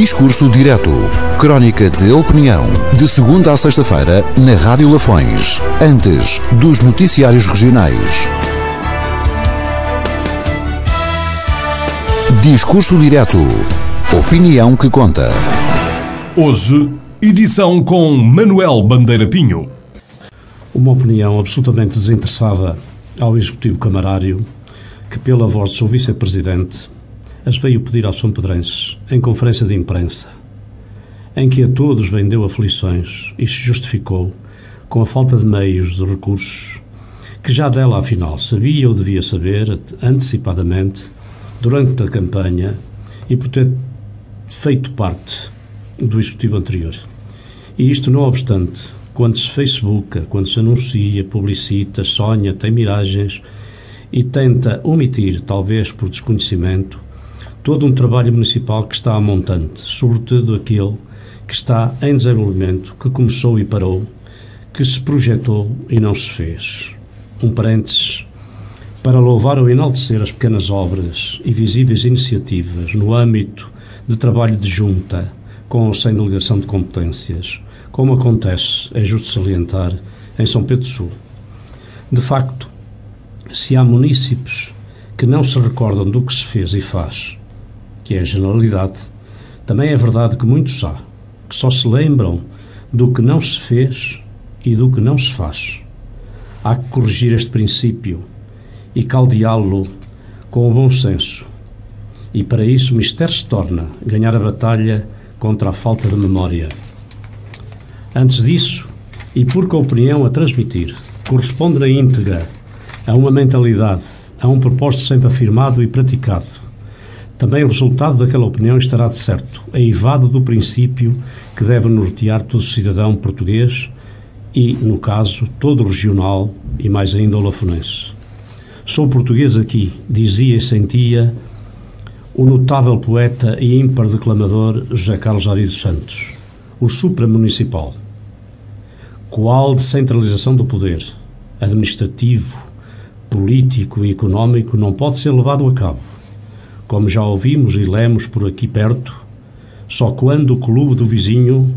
Discurso Direto. Crónica de opinião. De segunda a sexta-feira, na Rádio Lafões. Antes dos noticiários regionais. Discurso Direto. Opinião que conta. Hoje, edição com Manuel Bandeira Pinho. Uma opinião absolutamente desinteressada ao Executivo Camarário, que pela voz do seu Vice-Presidente as veio pedir aos sanpedrenses em conferência de imprensa, em que a todos vendeu aflições e se justificou com a falta de meios, de recursos, que já dela afinal sabia ou devia saber antecipadamente durante a campanha e por ter feito parte do Executivo anterior. E isto não obstante, quando se Facebooka, quando se anuncia, publicita, sonha, tem miragens e tenta omitir, talvez por desconhecimento, todo um trabalho municipal que está a montante, sobretudo aquele que está em desenvolvimento, que começou e parou, que se projetou e não se fez. Um parênteses para louvar ou enaltecer as pequenas obras e visíveis iniciativas no âmbito de trabalho de junta, com ou sem delegação de competências, como acontece, é justo salientar, em São Pedro do Sul. De facto, se há munícipes que não se recordam do que se fez e faz, que é a generalidade, também é verdade que muitos há, que só se lembram do que não se fez e do que não se faz. Há que corrigir este princípio e caldeá-lo com o bom senso. E para isso o mistério se torna ganhar a batalha contra a falta de memória. Antes disso, e porque a opinião a transmitir corresponde na íntegra a uma mentalidade, a um propósito sempre afirmado e praticado, também o resultado daquela opinião estará de certo eivado do princípio que deve nortear todo cidadão português e, no caso, todo regional e mais ainda o lafonense. Sou português aqui, dizia e sentia o notável poeta e ímpar declamador José Carlos Ari dos Santos, o supramunicipal. Qual descentralização do poder administrativo, político e económico não pode ser levado a cabo, como já ouvimos e lemos por aqui perto, só quando o clube do vizinho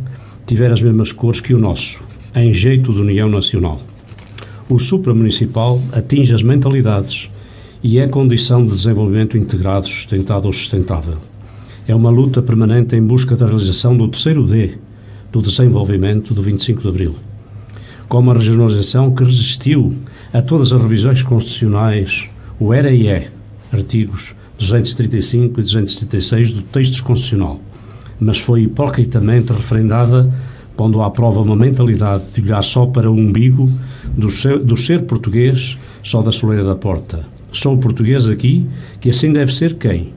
tiver as mesmas cores que o nosso, em jeito de união nacional. O supramunicipal atinge as mentalidades e é condição de desenvolvimento integrado, sustentado ou sustentável. É uma luta permanente em busca da realização do terceiro D do desenvolvimento do 25 de Abril. Como a regionalização que resistiu a todas as revisões constitucionais, o era e é, artigos 235 e 236 do texto constitucional, mas foi hipocritamente referendada pondo à prova uma mentalidade de olhar só para o umbigo do ser português, só da soleira da porta. Sou português aqui, que assim deve ser quem,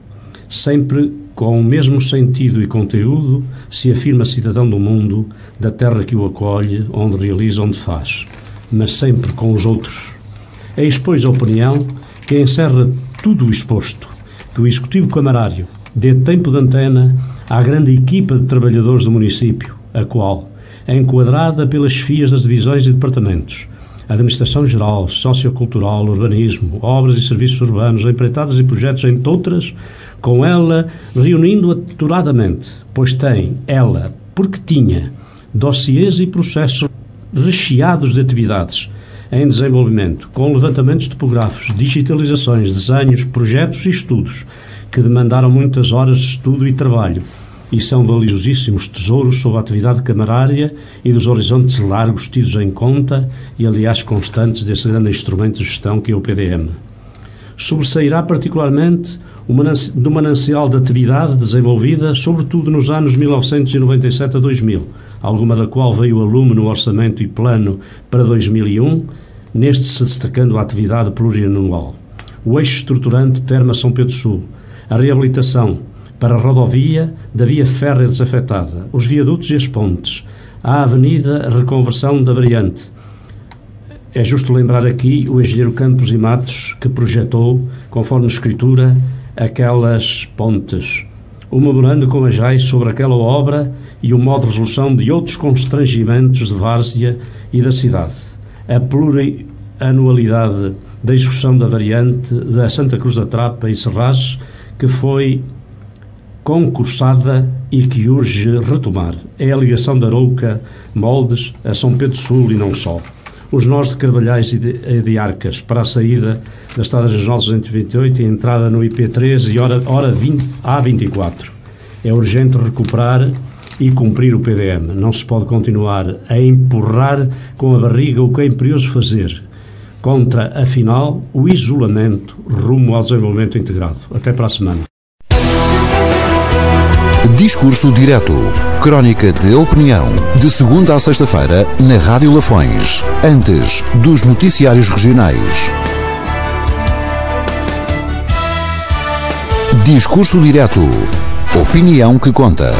sempre com o mesmo sentido e conteúdo, se afirma cidadão do mundo, da terra que o acolhe, onde realiza, onde faz, mas sempre com os outros. Eis, pois, a opinião que encerra tudo o exposto, que o Executivo Camarário dê tempo de antena à grande equipa de trabalhadores do município, a qual, enquadrada pelas chefias das divisões e departamentos, administração geral, sociocultural, urbanismo, obras e serviços urbanos, empreitadas e projetos, entre outras, com ela reunindo aturadamente, pois tem, ela, porque tinha, dossiês e processos recheados de atividades em desenvolvimento, com levantamentos topográficos, digitalizações, desenhos, projetos e estudos, que demandaram muitas horas de estudo e trabalho, e são valiosíssimos tesouros sobre a atividade camarária e dos horizontes largos tidos em conta e, aliás, constantes desse grande instrumento de gestão que é o PDM. Sobressairá particularmente do manancial de atividade desenvolvida, sobretudo nos anos 1997 a 2000, alguma da qual veio a lume no Orçamento e Plano para 2001, neste se destacando a atividade plurianual. O eixo estruturante Terma São Pedro do Sul, a reabilitação para a rodovia da via férrea desafetada, os viadutos e as pontes, a avenida reconversão da variante. É justo lembrar aqui o engenheiro Campos e Matos, que projetou, conforme escritura, aquelas pontes. O memorando com a JAI sobre aquela obra e o modo de resolução de outros constrangimentos de várzea e da cidade. A plurianualidade da execução da variante da Santa Cruz da Trapa e Serraz, que foi concursada e que urge retomar. É a ligação da Arouca, Moldes, a São Pedro Sul e não só. Os nós de Carvalhais e de Arcas para a saída da Estrada Regional 228 e a entrada no IP3 e hora A24. É urgente recuperar e cumprir o PDM. Não se pode continuar a empurrar com a barriga o que é imperioso fazer contra, afinal, o isolamento rumo ao desenvolvimento integrado. Até para a semana. Discurso Direto. Crónica de opinião. De segunda à sexta-feira, na Rádio Lafões. Antes dos noticiários regionais. Discurso Direto. Opinião que conta.